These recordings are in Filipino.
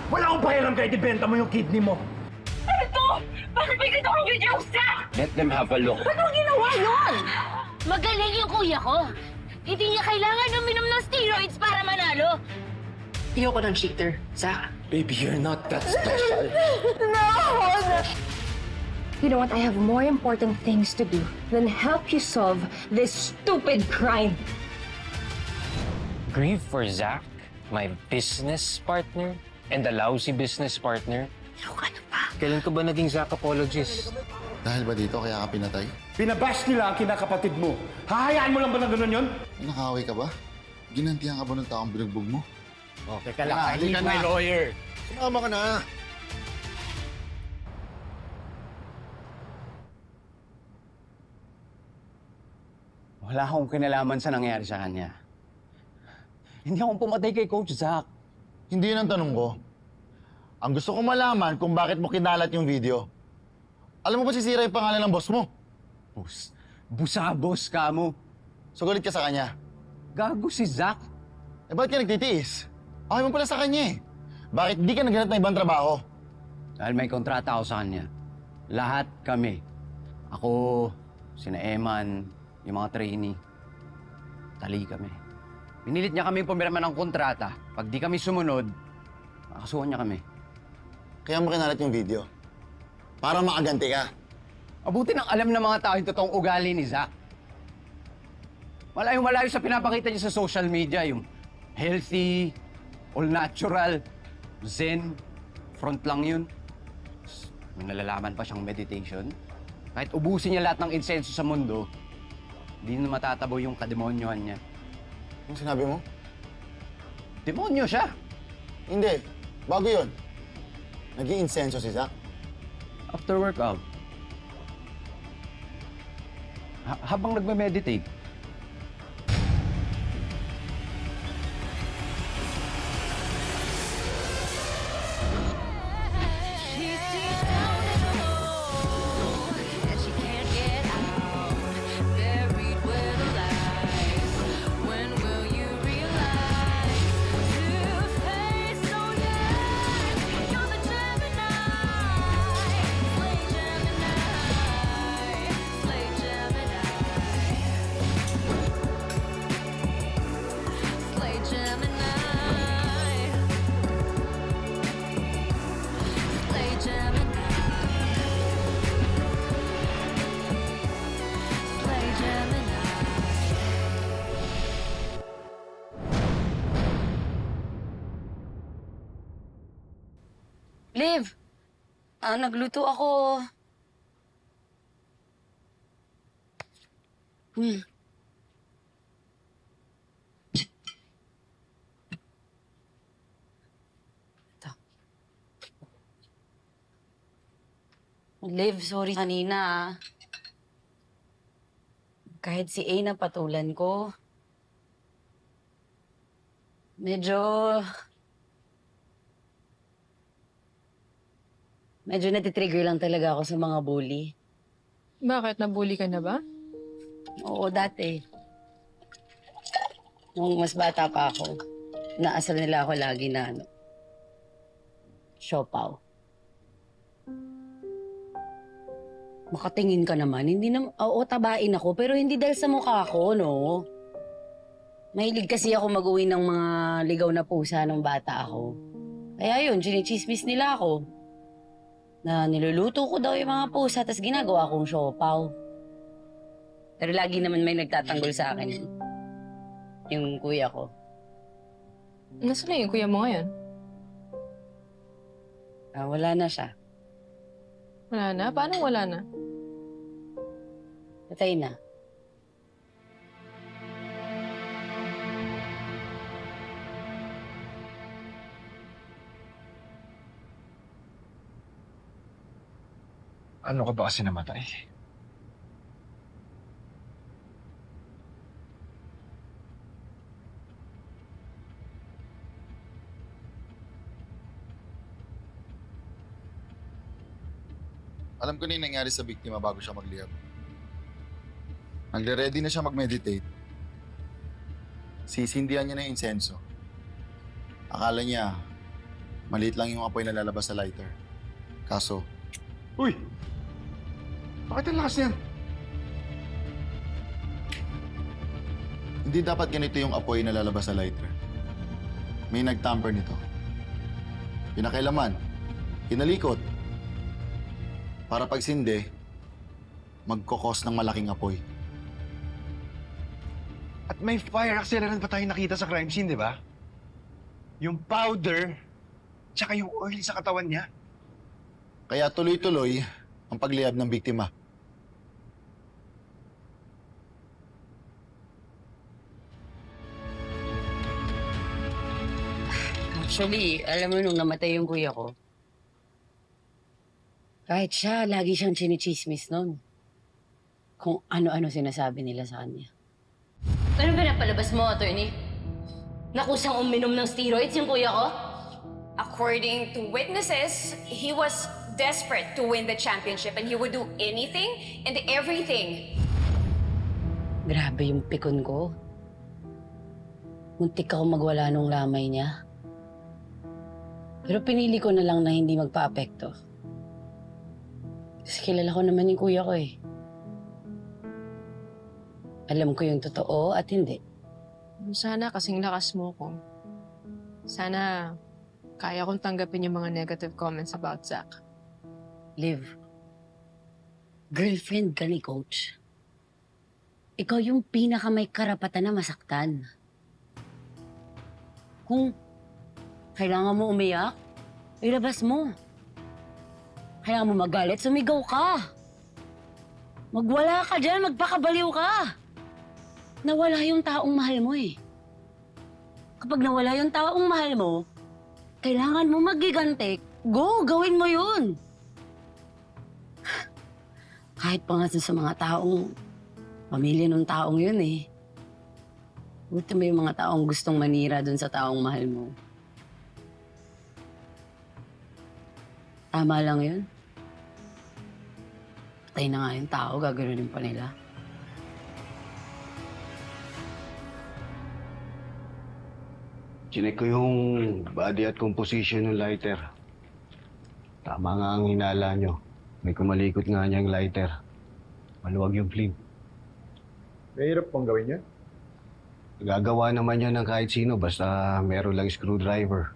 Wala akong pakialam kahit ibenta mo yung kidney mo. Ano to? Bakit may ganito kang video sa? Let them have a look. Ba't mo ginawa yun? Magaling yung kuya ko. Hindi niya kailangan uminom ng steroids para manalo. Ayoko ng cheater, Zach. Baby, you're not that special. You know what? I have more important things to do than help you solve this stupid crime. Grieve for Zach, my business partner, and a lousy business partner. Ano pa? Kailan ka ba naging Zach apologist? Dahil ba dito kaya ka pinatay? Binabash nila ang kinakapatid mo. Hahayaan mo lang ba na ganun yun? Nakaway ka ba? Ginantihan ka ba ng taong binugbog mo? Okay ka lang. Ah, I need halika my na. lawyer. Sumama ka na! Wala akong kinalaman sa nangyari sa kanya. Hindi akong pumatay kay Coach Zach. Hindi yun ang tanong ko. Ang gusto ko malaman kung bakit mo kinalat yung video. Alam mo ba sisira yung pangalan ng boss mo? Busabos ka mo. Sugulit ka sa kanya. Gago si Zach. Eh bakit ka nagtitiis? Okay mo pala sa kanya eh. Bakit di ka naghanap ng ibang trabaho? Dahil may kontrata ako sa kanya. Lahat kami. Ako, sina Eman, yung mga trainee. Tali kami. Pinilit niya kami pumirma ng kontrata. Pag di kami sumunod, makakasuhan niya kami. Kaya mo kinalat yung video. Para makaganti ka. Mabuti nang alam ng mga tao yung totoong ugali ni Zach. Malayong-malayo sa pinapakita niya sa social media, yung healthy, all natural, zen, front lang yun. May nalalaman pa siyang meditation. Kahit ubusin niya lahat ng insenso sa mundo, hindi na matatabaw yung kademonyohan niya. Anong sinabi mo? Demonyo siya! Hindi. Bago yun. Nag-i-insenso si Zach. After workout. Habang nagme-meditate. Liv, nagluto ako. Ito. Liv, sorry kanina. Kahit si A na patulan ko. Medyo natitrigger lang talaga ako sa mga bully. Bakit? Nabully ka na ba? Oo, dati. Nung mas bata pa ako, naasal nila ako lagi na siopaw. Makatingin ka naman. Hindi na, oo, tabain ako, pero hindi dahil sa mukha ko, no? Mahilig kasi ako mag-uwi ng mga ligaw na pusa nung bata ako. Kaya yun, chinichismis nila ako. Na niluluto ko daw yung mga pusa, tapos ginagawa kong siopaw. Pero lagi naman may nagtatanggol sa akin. Yung kuya ko. Nasaan na yung kuya mo ngayon? Wala na siya. Wala na? Paano wala na? Patay na. Ano ka ba kasi namatay? Alam ko na yung nangyari sa biktima bago siya maglihab. Nagre-ready na siya mag-meditate. Sisindihan niya na yung insenso. Akala niya, Maliit lang yung apoy na lalabas sa lighter. Kaso, Uy! Bakit ang lakas niyan? hindi dapat ganito yung apoy na lalabas sa lighter. May nag-tamper nito. Pinakailaman, kinalikot. Para pag sindi, magkokos ng malaking apoy. At may fire accelerant pa tayo nakita sa crime scene, di ba? Yung powder, tsaka yung oil sa katawan niya. Kaya tuloy-tuloy ang pagliyab ng biktima. Actually, alam mo nung namatay yung kuya ko, kahit siya, lagi siyang chinichismis nun. Kung ano-ano sinasabi nila sa kanya. Ano ba napalabas mo, attorney? Nakusang uminom ng steroids yung kuya ko? According to witnesses, he was desperate to win the championship and he would do anything and everything. Grabe yung pikon ko. Muntik ako magwala nung lamay niya. Pero pinili ko na lang na hindi magpa-apekto. Kasi kilala ko naman yung kuya ko eh. Alam ko yung totoo at hindi. Sana kasing lakas mo ko. Sana kaya kong tanggapin yung mga negative comments about Zach. Liv, girlfriend ka ni Coach. Ikaw yung pinaka may karapatan na masaktan. Kung kailangan mo umiyak, ilabas mo. Kailangan mo magalit, sumigaw ka. Magwala ka dyan, magpakabaliw ka. Nawala yung taong mahal mo eh. Kapag nawala yung taong mahal mo, kailangan mo magigantik. Go, gawin mo yun. Kahit pa nga sa mga taong, pamilya ng taong yun eh. Buti mo yung mga taong gustong manira dun sa taong mahal mo. Tama lang yun. Patay na nga yung tao, gaganunin pa nila. Chinek ko yung body at composition ng lighter. Tama nga ang hinala nyo. May kumalikot nga niyang lighter. Maluwag yung flame. Mahirap pong gawin yan. Gagawa naman yan ng kahit sino basta meron lang screwdriver.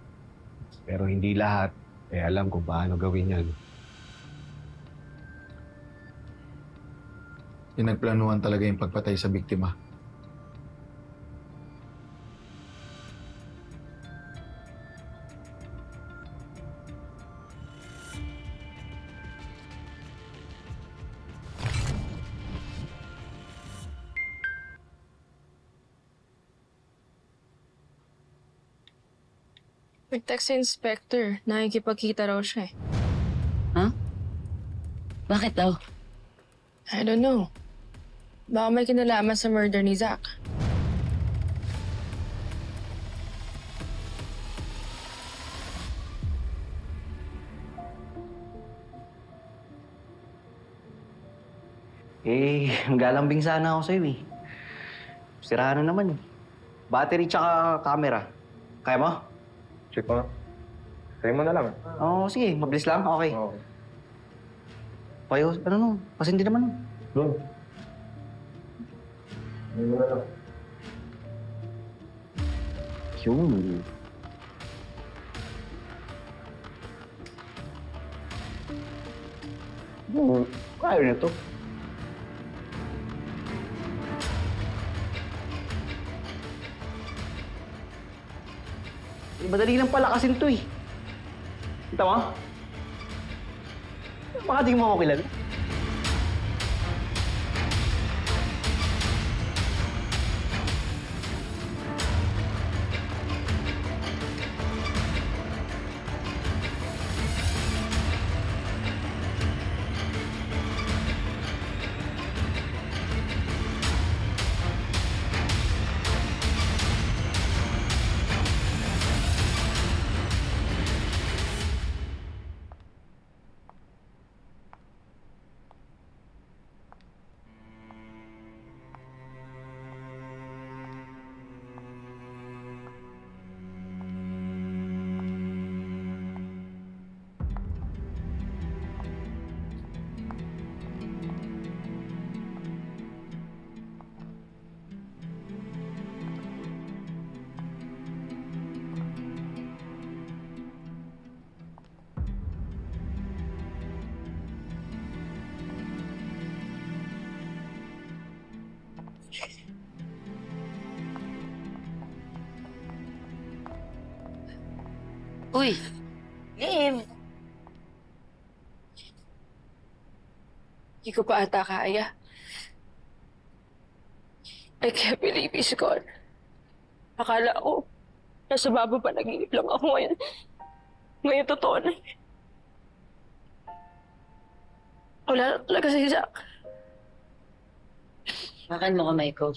Pero hindi lahat alam kung paano gawin yan. Pinagplanuhan talaga yung pagpatay sa biktima. Nag-text si Inspector. Nakikipagkita raw siya eh. Ha? Bakit daw? I don't know. Baka may kinalaman sa murder ni Zach. Galambing sana ako sa'yo eh. Sira na naman. Battery tsaka camera. Kaya mo? Check mo. Try mo na lang. Oo, sige. Mabilis lang? Okay. Oo. Payo, ano no? Kasi hindi naman. Doon. Try mo na lang. Yun. Kaya na to. Madali lang palakasin to eh. Kita mo? Baka di mo ako kilala. Uy, Liv! Hindi ko pa ata kaya. I can't believe he's gone. Akala ko, nasa baba pa nag-iip lang ako ngayon. Ngayon totoo na. Wala na talaga si Zach. Makan mo kamay ko.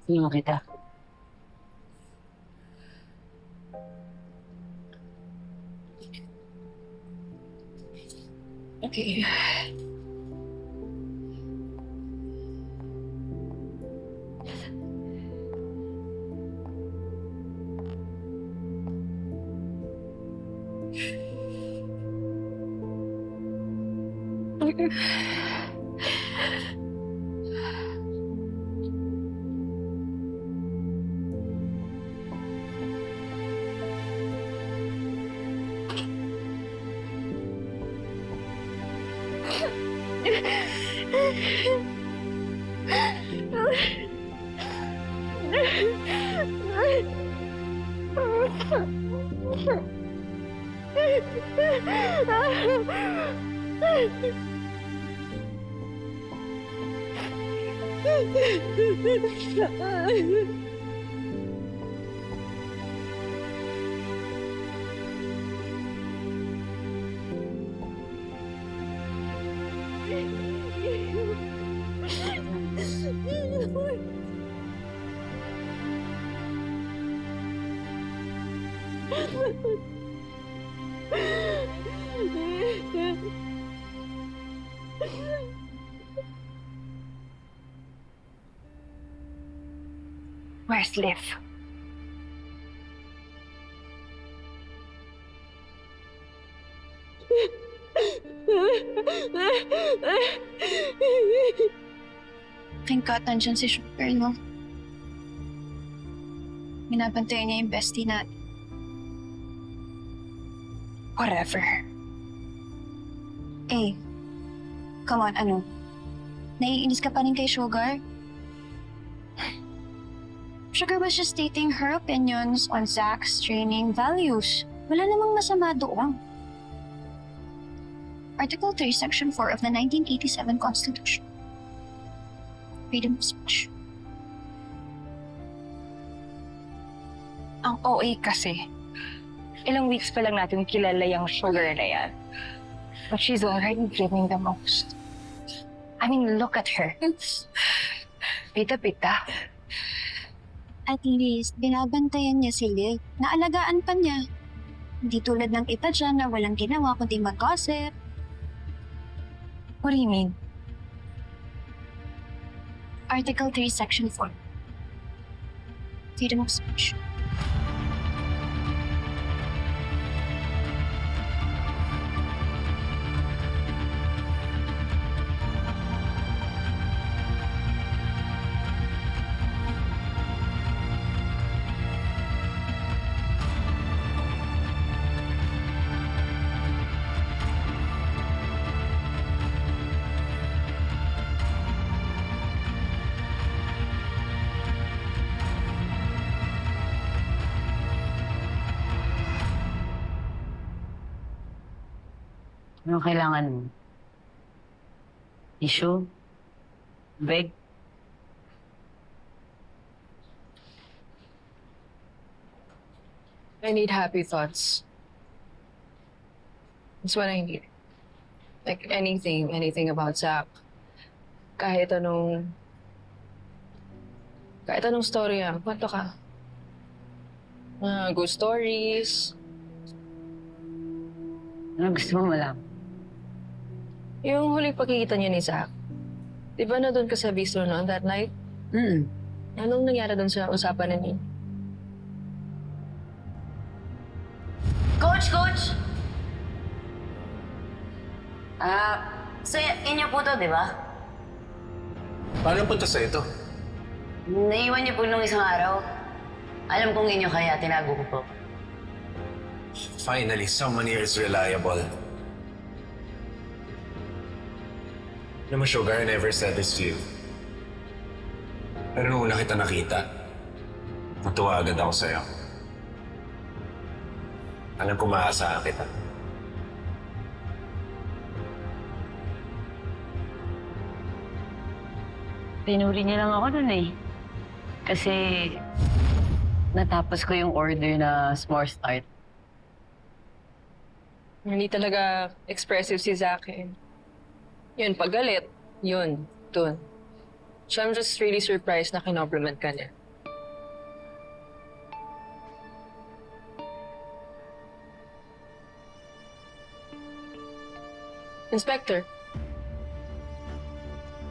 Tingnan kita. Okay. Where's Liv? Thank God, nandyan si Sugar, no? Binabantayan niya yung bestie natin. Whatever. Eh, come on, ano? Naiinis ka pa rin kay Sugar? Sugar was just stating her opinions on Zach's training values. Wala namang masama doon. Article 3, Section 4 of the 1987 Constitution. Freedom of speech. Ang OA kasi. Ilang weeks pa lang natin kilala yung Sugar na yan. But she's already giving the most. I mean, look at her. Pita-pita. At least, binabantayan niya si Liv. Naalagaan pa niya. Hindi tulad ng iba dyan na walang ginawa kundi mag-gossip. What do you mean? Article 3, Section 4. Freedom of speech. Anong kailangan mo? Tissue? Bag? I need happy thoughts. That's what I need. Like anything about Zach. Kahit anong story yan, kwento ka. Ghost stories. Ano gusto mo malaman? Yung huling pagkikita niya ni Zach. Di ba na doon ka sa bistro noon that night? Anong nangyari doon sa usapan ninyo? Coach! So inyo po to, di ba? Paano punta sa ito? Naiwan niyo po nung isang araw. Alam kong inyo kaya tinago ko po. Finally, someone here is reliable. Alam mo, Sugar, I never said this to you. Pero nung una kita nakita, natuwa agad ako sa'yo. Alam ko maaasahan kita. Pinuri niya lang ako nun eh. Kasi natapos ko yung order na s'more start. Hindi talaga expressive si Zach eh. Yun, pag galit, yun, dun. So I'm just really surprised na kinompliment ka niya. Inspector,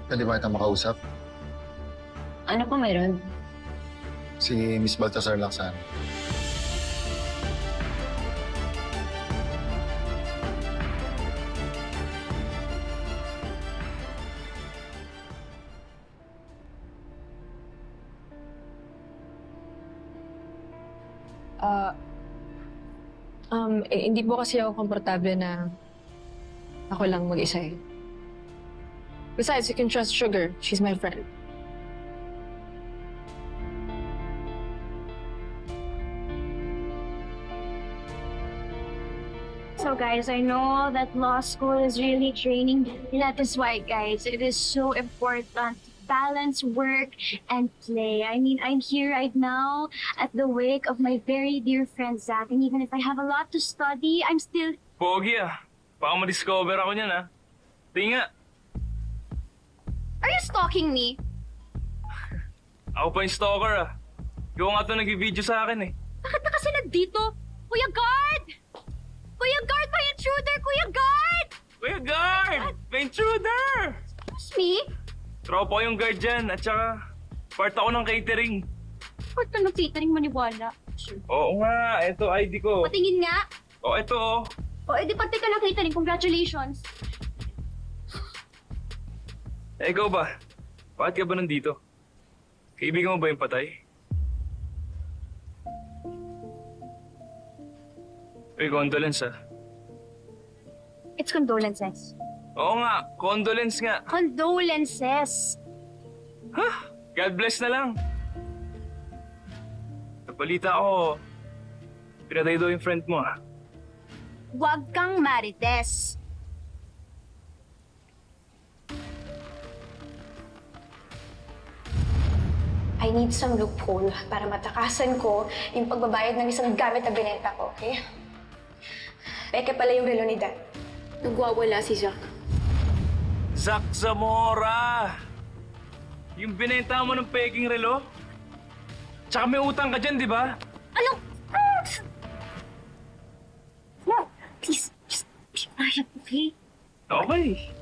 Pwede ba kita makausap? Ano po meron? Si Miss Baltasar lang sana. hindi po kasi ako komportable na ako lang mag-isa eh. Besides, you can trust Sugar. She's my friend. So guys, I know that law school is really draining. That is why, guys, it is so important to balance work and play. I mean, I'm here right now at the wake of my very dear friend Zach, and even if I have a lot to study, I'm still... Pogi ah. Baka ma-discover ako niyan ah. Tinga. Are you stalking me? Ako pa yung stalker ah. Ikaw nga ito nag-video sa akin eh. Bakit na kasi nandito? Kuya Guard! Kuya Guard, may intruder! Kuya Guard! Kuya guard! May intruder! Excuse me? Tropa ko yung guard dyan at saka part ako ng catering. Ba't ka nag-catering maniwala? Oo nga, eto ID ko. Patingin nga. O eto oh. O, edi pati ka ng catering. Congratulations. Eh ikaw ba? Bakit ka ba nandito? Kaibigan mo ba yung patay? Uy, condolence ah. It's condolences. Oo nga, condolence nga. Condolences. God bless na lang. Nabalita ako, pinatay daw yung friend mo ah. Huwag kang marites. I need some loophole para matakasan ko yung pagbabayad ng isang gamit na binenta ko, okay? Peke pala yung relo ni Dad. Nagwawala si Zach. Zach Zamora! Yung binenta mo ng peking relo? Tsaka may utang ka dyan, di ba? Ano? No, please, just be quiet, okay? Okay.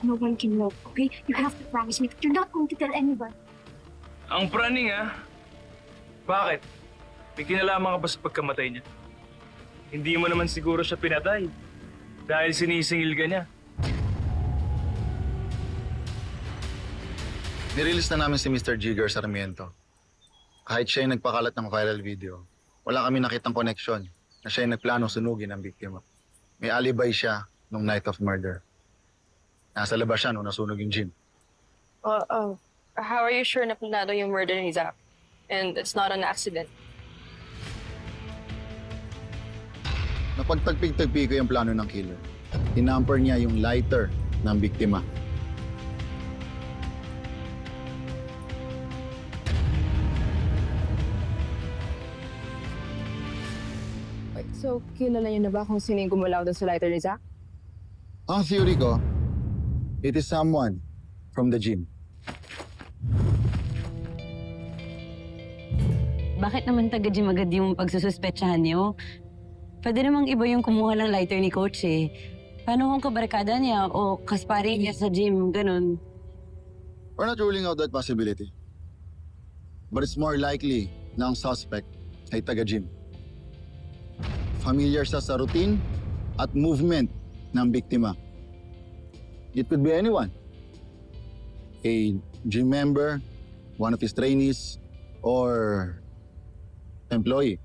No one can know, okay? You have to promise me that you're not going to tell anyone. Ang praning ah. Bakit? May kinalaman ka ba sa pagkamatay niya? Hindi mo naman siguro siya pinatay. Dahil sinisingil ka niya. Nirelease na namin si Mr. Jigger Sarmiento. Kahit siya yung nagpakalat ng viral video, wala kami nakitang koneksyon na siya yung nagplano sunugin ang biktima. May alibay siya nung night of murder. Nasa labas siya nung nasunog yung gym. How are you sure na planado yung murder ni Zach? And it's not an accident? Napagtagpig-tagpi ko yung plano ng killer. Tinamper niya yung lighter ng biktima. So, kilala niyo na ba kung sino yung gumalaw doon sa lighter ni Zach? Ang theory ko, it is someone from the gym. Bakit naman taga-gym agad yung pagsususpetsahan niyo? Pwede namang iba yung kumuha ng lighter ni Coach eh. Paano kung kabarkada niya o kaspari niya sa gym, ganun? We're not ruling out that possibility. But it's more likely na ang suspect ay taga-gym. Familiar siya sa routine at movement ng biktima. It could be anyone. A gym member, one of his trainees, or employee.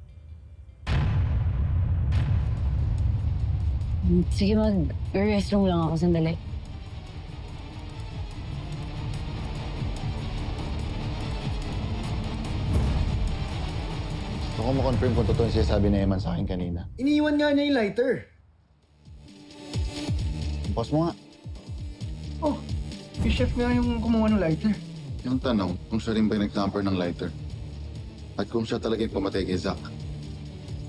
Sige, mag-restroom lang ako sandali. ko makonfirm kung totoo yung sinasabi ni Eman sa akin kanina. Iniiwan nga niya yung lighter. Boss mo nga. Oh, si chef nga yung kumuha ng lighter. Yung tanong, kung siya rin ba yung nag-tamper ng lighter? At kung siya talaga yung pumatay kay Zach?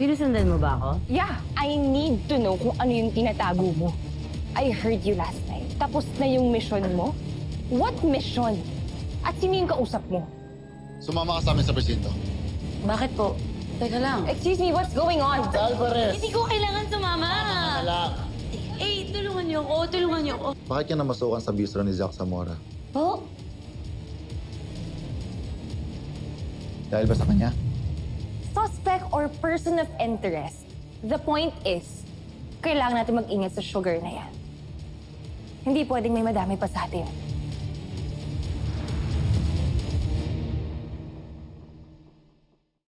Sinusundan mo ba ako? Yeah, I need to know kung ano yung tinatago mo. I heard you last night. Tapos na yung mission mo? What mission? At sino yung kausap mo? Sumama ka sa amin sa presinto. Bakit po? Teka lang. Excuse me, what's going on? Hindi ko kailangan sumama. Tulungan niyo ako. Tulungan niyo ako. Bakit ka namasukan sa bistro ni Zach Zamora? Po? Dahil ba sa kanya? Suspect or person of interest. The point is, kailangan natin mag-ingat sa sugar na yan. Hindi pwedeng may madami pa sa atin.